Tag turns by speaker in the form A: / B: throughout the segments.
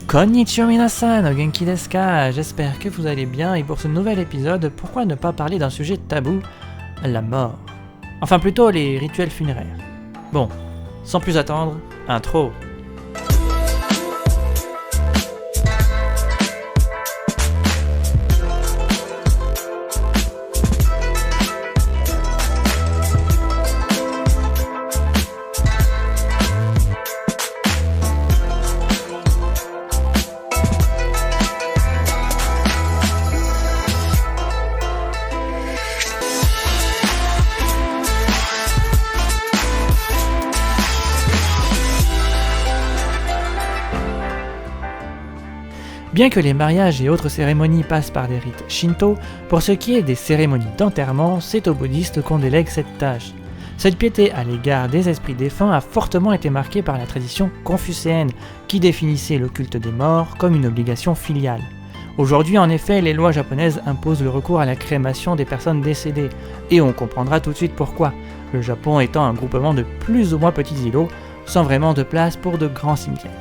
A: Konnichiwa minasan, o genki desu ka? J'espère que vous allez bien et pour ce nouvel épisode, pourquoi ne pas parler d'un sujet tabou, la mort. Enfin plutôt les rituels funéraires. Bon, sans plus attendre, intro. Bien que les mariages et autres cérémonies passent par des rites shinto, pour ce qui est des cérémonies d'enterrement, c'est aux bouddhistes qu'on délègue cette tâche. Cette piété à l'égard des esprits défunts a fortement été marquée par la tradition confucéenne, qui définissait le culte des morts comme une obligation filiale. Aujourd'hui, en effet, les lois japonaises imposent le recours à la crémation des personnes décédées, et on comprendra tout de suite pourquoi, le Japon étant un groupement de plus ou moins petits îlots, sans vraiment de place pour de grands cimetières.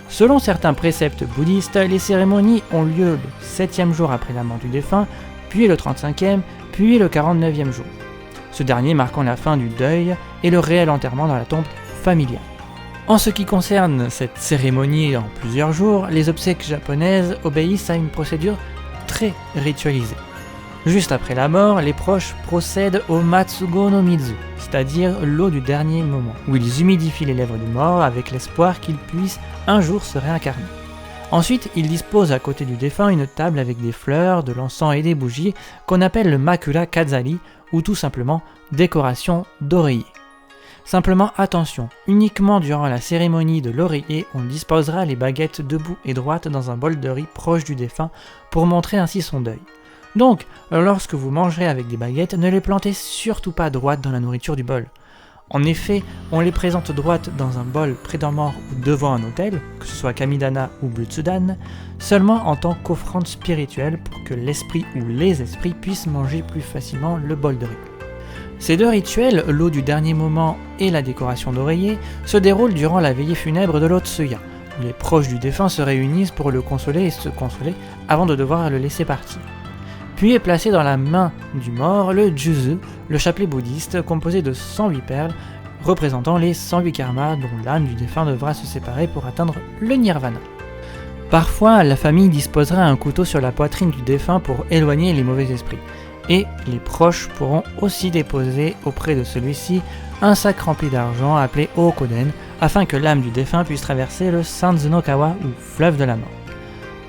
A: Selon certains préceptes bouddhistes, les cérémonies ont lieu le 7e jour après la mort du défunt, puis le 35e, puis le 49e jour. Ce dernier marquant la fin du deuil et le réel enterrement dans la tombe familiale. En ce qui concerne cette cérémonie en plusieurs jours, les obsèques japonaises obéissent à une procédure très ritualisée. Juste après la mort, les proches procèdent au Matsugo no Mizu, c'est-à-dire l'eau du dernier moment, où ils humidifient les lèvres du mort avec l'espoir qu'il puisse un jour se réincarner. Ensuite, ils disposent à côté du défunt une table avec des fleurs, de l'encens et des bougies qu'on appelle le Makura Kazari, ou tout simplement décoration d'oreiller. Simplement attention, uniquement durant la cérémonie de l'oreiller, on disposera les baguettes debout et droites dans un bol de riz proche du défunt pour montrer ainsi son deuil. Donc, lorsque vous mangerez avec des baguettes, ne les plantez surtout pas droites dans la nourriture du bol. En effet, on les présente droites dans un bol près d'un mort ou devant un autel, que ce soit Kamidana ou Butsudan, seulement en tant qu'offrande spirituelle pour que l'esprit ou les esprits puissent manger plus facilement le bol de riz. Ces deux rituels, l'eau du dernier moment et la décoration d'oreiller, se déroulent durant la veillée funèbre de l'Otsuya, où les proches du défunt se réunissent pour le consoler et se consoler avant de devoir le laisser partir. Puis est placé dans la main du mort le Juzu, le chapelet bouddhiste composé de 108 perles, représentant les 108 karmas dont l'âme du défunt devra se séparer pour atteindre le nirvana. Parfois, la famille disposera un couteau sur la poitrine du défunt pour éloigner les mauvais esprits, et les proches pourront aussi déposer auprès de celui-ci un sac rempli d'argent appelé Okoden, afin que l'âme du défunt puisse traverser le Sanzu-no-kawa ou fleuve de la mort.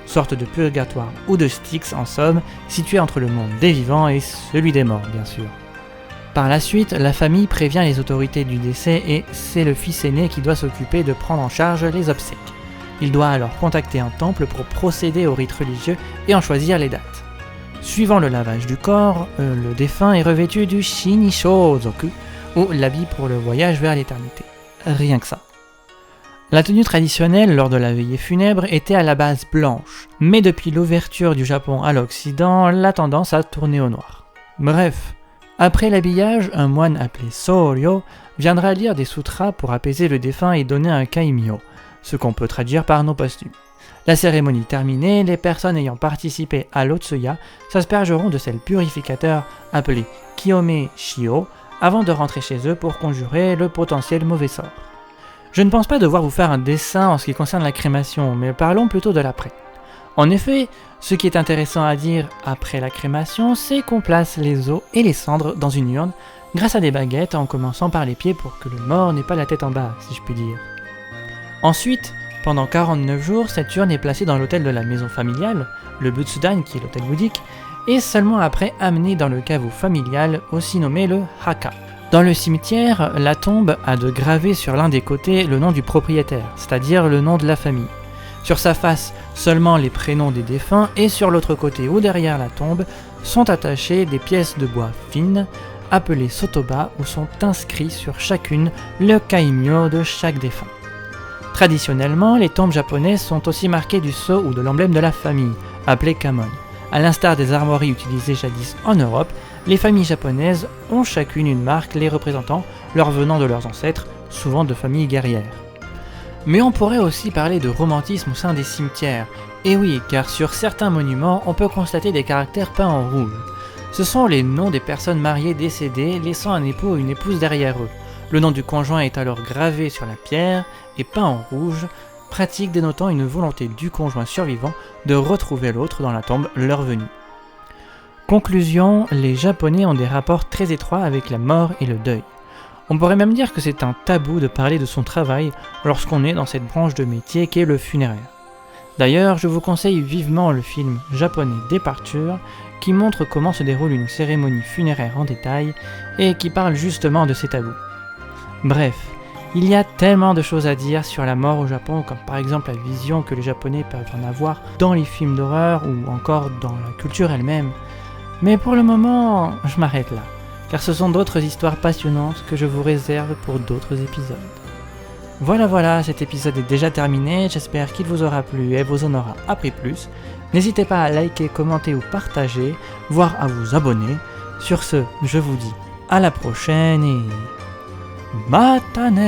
A: Sorte de purgatoire ou de Styx en somme, situé entre le monde des vivants et celui des morts bien sûr. Par la suite, la famille prévient les autorités du décès et c'est le fils aîné qui doit s'occuper de prendre en charge les obsèques. Il doit alors contacter un temple pour procéder aux rites religieux et en choisir les dates. Suivant le lavage du corps, le défunt est revêtu du Shinishozoku, ou l'habit pour le voyage vers l'éternité. Rien que ça. La tenue traditionnelle lors de la veillée funèbre était à la base blanche, mais depuis l'ouverture du Japon à l'Occident, la tendance a tourné au noir. Bref, après l'habillage, un moine appelé Soryo viendra lire des sutras pour apaiser le défunt et donner un kaimyo, ce qu'on peut traduire par nos posthumes. La cérémonie terminée, les personnes ayant participé à l'Otsuya s'aspergeront de sel purificateur appelé Kiyome Shio avant de rentrer chez eux pour conjurer le potentiel mauvais sort. Je ne pense pas devoir vous faire un dessin en ce qui concerne la crémation, mais parlons plutôt de l'après. En effet, ce qui est intéressant à dire après la crémation, c'est qu'on place les os et les cendres dans une urne grâce à des baguettes en commençant par les pieds pour que le mort n'ait pas la tête en bas, si je puis dire. Ensuite, pendant 49 jours, cette urne est placée dans l'autel de la maison familiale, le Butsudan qui est l'autel bouddhique, et seulement après amenée dans le caveau familial, aussi nommé le Haka. Dans le cimetière, la tombe a de graver sur l'un des côtés le nom du propriétaire, c'est-à-dire le nom de la famille. Sur sa face, seulement les prénoms des défunts et sur l'autre côté ou derrière la tombe sont attachées des pièces de bois fines, appelées sotoba, où sont inscrits sur chacune le kaimyo de chaque défunt. Traditionnellement, les tombes japonaises sont aussi marquées du sceau ou de l'emblème de la famille, appelé kamon. A l'instar des armoiries utilisées jadis en Europe, les familles japonaises ont chacune une marque les représentant, leur venant de leurs ancêtres, souvent de familles guerrières. Mais on pourrait aussi parler de romantisme au sein des cimetières. Et oui, car sur certains monuments, on peut constater des caractères peints en rouge. Ce sont les noms des personnes mariées décédées, laissant un époux ou une épouse derrière eux. Le nom du conjoint est alors gravé sur la pierre et peint en rouge, pratique dénotant une volonté du conjoint survivant de retrouver l'autre dans la tombe l'heure venue. Conclusion, les Japonais ont des rapports très étroits avec la mort et le deuil. On pourrait même dire que c'est un tabou de parler de son travail lorsqu'on est dans cette branche de métier qu'est le funéraire. D'ailleurs, je vous conseille vivement le film japonais Departure qui montre comment se déroule une cérémonie funéraire en détail et qui parle justement de ces tabous. Bref, il y a tellement de choses à dire sur la mort au Japon, comme par exemple la vision que les Japonais peuvent en avoir dans les films d'horreur ou encore dans la culture elle-même. Mais pour le moment, je m'arrête là, car ce sont d'autres histoires passionnantes que je vous réserve pour d'autres épisodes. Voilà, cet épisode est déjà terminé, j'espère qu'il vous aura plu et vous en aura appris plus. N'hésitez pas à liker, commenter ou partager, voire à vous abonner. Sur ce, je vous dis à la prochaine et... Matane!